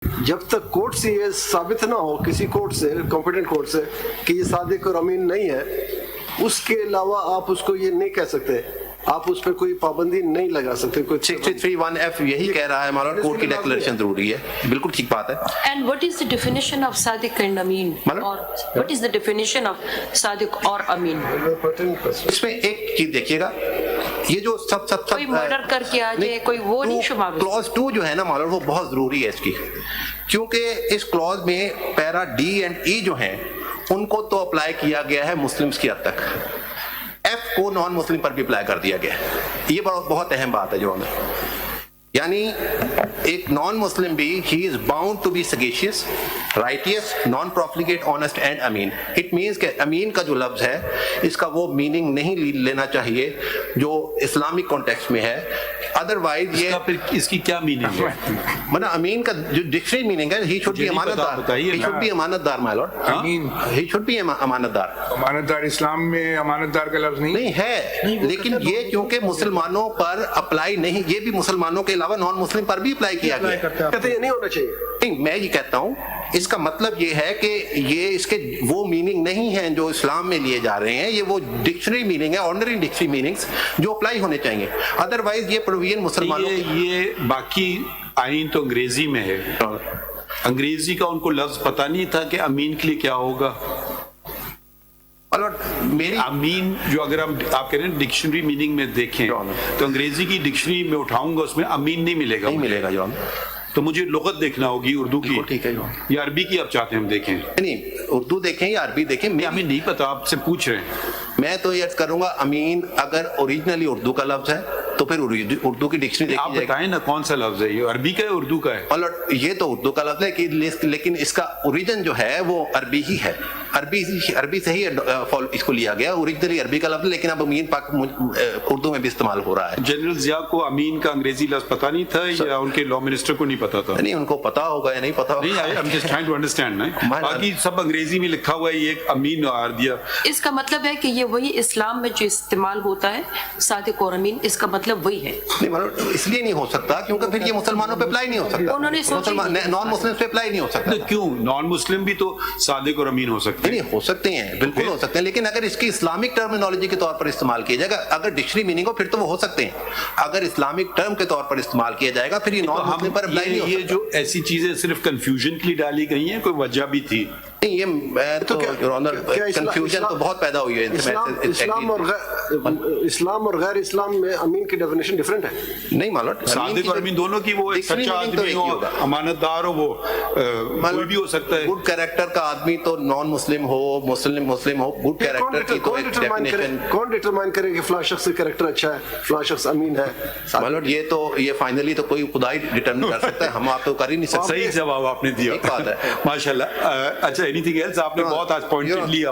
جب تک کورٹ سے یہ ثابت نہ ہو کسی کورٹ سے کمپیٹنٹ کورٹ سے کہ یہ صادق اور امین نہیں ہے، اس کے علاوہ آپ اس کو یہ نہیں کہہ سکتے، آپ اس پہ کوئی پابندی نہیں لگا سکتے. 63(1)(f یہی کہہ رہا ہے ہمارا کورٹ کی ڈیکلیریشن ضروری ہے. بالکل ٹھیک بات ہے. And what is the definition of Sadiq and امین؟ اور what is the definition of صادق اور امین؟ اس میں ایک چیز دیکھیے گا، یہ جو سب کوئی مرڈر کر کے آ جائے کوئی وہ نہیں شمار. کلوز 2 جو ہے نا مولانا وہ بہت ضروری ہے اس کی، کیونکہ اس کلوز میں پیرا ڈی اینڈ ای جو ہیں ان کو تو اپلائی کیا گیا ہے مسلمس کی حد تک، ایف کو نان مسلم پر بھی اپلائی کر دیا گیا ہے. یہ بہت اہم بات ہے جو ہمیں، یعنی ایک نان مسلم بھی ہی is bound to be sagacious, righteous, non profligate, honest and امین. اٹ مینس کہ امین کا جو لفظ ہے اس کا وہ میننگ نہیں لینا چاہیے جو اسلامک کانٹیکسٹ میں ہے. ادروائز یہ اس کی کیا میننگ ہے؟ مطلب امین کا جو ڈکشنری میننگ ہے ہی شوڈ بی امانت دار، ہی شوڈ بی امانت دار مائی لارڈ، ہی شوڈ بی امانت دار. امانت دار اسلام میں امانت دار کا لفظ نہیں ہے، لیکن یہ کیونکہ مسلمانوں پر اپلائی نہیں، یہ بھی مسلمانوں کے علاوہ نان مسلم پر بھی اپلائی کیا گیا. کہتے ہیں یہ نہیں ہونا چاہیے. نہیں، میں یہ کہتا ہوں اس کا مطلب یہ ہے کہ یہ اس کے وہ میننگ نہیں ہیں جو اسلام میں لیے جا رہے ہیں، یہ وہ ڈکشنری میننگ ہے، آرڈنری ڈکشنری میننگز جو اپلائی ہونے چاہیے. ادروائز یہ پروویژن مسلمانوں یہ باقی آئین تو انگریزی میں ہے، انگریزی کا ان کو لفظ پتہ نہیں تھا کہ امین کے لیے کیا ہوگا. میری امین جو اگر ہم آپ کہہ رہے ہیں ڈکشنری میننگ میں دیکھیں تو انگریزی کی ڈکشنری میں اٹھاؤں گا اس میں امین نہیں ملے گا. نہیں ملے گا جو تو مجھے لغت دیکھنا ہوگی اردو کی. ٹھیک ہے یا عربی کی آپ چاہتے ہیں ہم دیکھیں؟ نہیں، اردو دیکھیں یا عربی دیکھیں. ہمیں نہیں پتا، آپ سے پوچھ رہے ہیں. میں تو یہ کروں گا امین اگر اوریجنلی اردو کا لفظ ہے تو پھر اردو کی ڈکشنری دیکھی آپ جائے گی. بتائیں نا کون سا لفظ ہے، یہ عربی کا ہے اردو کا ہے؟ یہ تو اردو کا لفظ ہے لیکن اس کا اوریجن جو ہے وہ عربی ہی ہے، عربی سے ہی اس کو لیا گیا. اوریجنلی عربی کا لفظ لیکن اب امین پاک اردو میں بھی استعمال ہو رہا ہے. جنرل ضیاء کو امین کا انگریزی لفظ پتہ نہیں تھا یا ان کے لا منسٹر کو نہیں پتا تھا؟ نہیں، ان کو پتا ہوگا یا نہیں پتا ہوگا. نہیں، I'm just trying to understand نا. باقی سب انگریزی میں لکھا ہوا ہے، یہ ایک امین آر دیا. اس کا مطلب ہے کہ یہ وہی اسلام میں جو استعمال ہوتا ہے صادق اور امین، اس کا مطلب وہی ہے. اس لیے نہیں ہو سکتا کیونکہ پھر یہ مسلمانوں پہ اپلائی نہیں ہو سکتا، انہوں نے نان مسلم پہ اپلائی نہیں ہو سکتا. کیوں؟ نان مسلم بھی تو صادق اور امین ہو سکتے ہیں. نہیں، ہو سکتے ہیں، بالکل ہو سکتے ہیں، لیکن اگر اس کی اسلامک ٹرمینالوجی کے طور پر استعمال کیا جائے گا، اگر ڈکشنری میننگ ہو پھر تو وہ ہو سکتے ہیں. اگر اسلامک ٹرم کے طور پر استعمال کیا جائے گا پھر یہ نان مسلم پر اپلائی نہیں ہو سکتا. یہ جو ایسی چیزیں صرف کنفیوژن کے لیے ڈالی گئی ہیں، کوئی وجہ بھی تھی؟ نہیں، یہ تو کنفیوژن تو بہت پیدا ہوئی ہے. اسلام اور غیر اسلام میں امین کی ڈیفینیشن ڈفرینٹ ہے. نہیں مالوٹ، صادق اور امین دونوں کی، وہ ایک سچا آدمی ہو، امانت دار ہو، وہ کوئی بھی ہو سکتا ہے. گڈ کیریکٹر کا آدمی تو نان مسلم ہو، مسلم ہو، گڈ کیریکٹر کی تو ایک ڈیفینیشن. کون ڈٹرمائن کرے کہ فلاں شخص کا کریکٹر اچھا ہے، فلاں شخص امین ہے؟ مالوٹ یہ فائنلی تو کوئی خدا ہی ڈٹرمن کر سکتا ہے، ہم آپ تو کر ہی نہیں سکتے. صحیح جواب آپ نے دیا، ماشاء اللہ. اچھا، اینی تھنگ ایلس؟ آپ نے بہت آج پوائنٹڈلی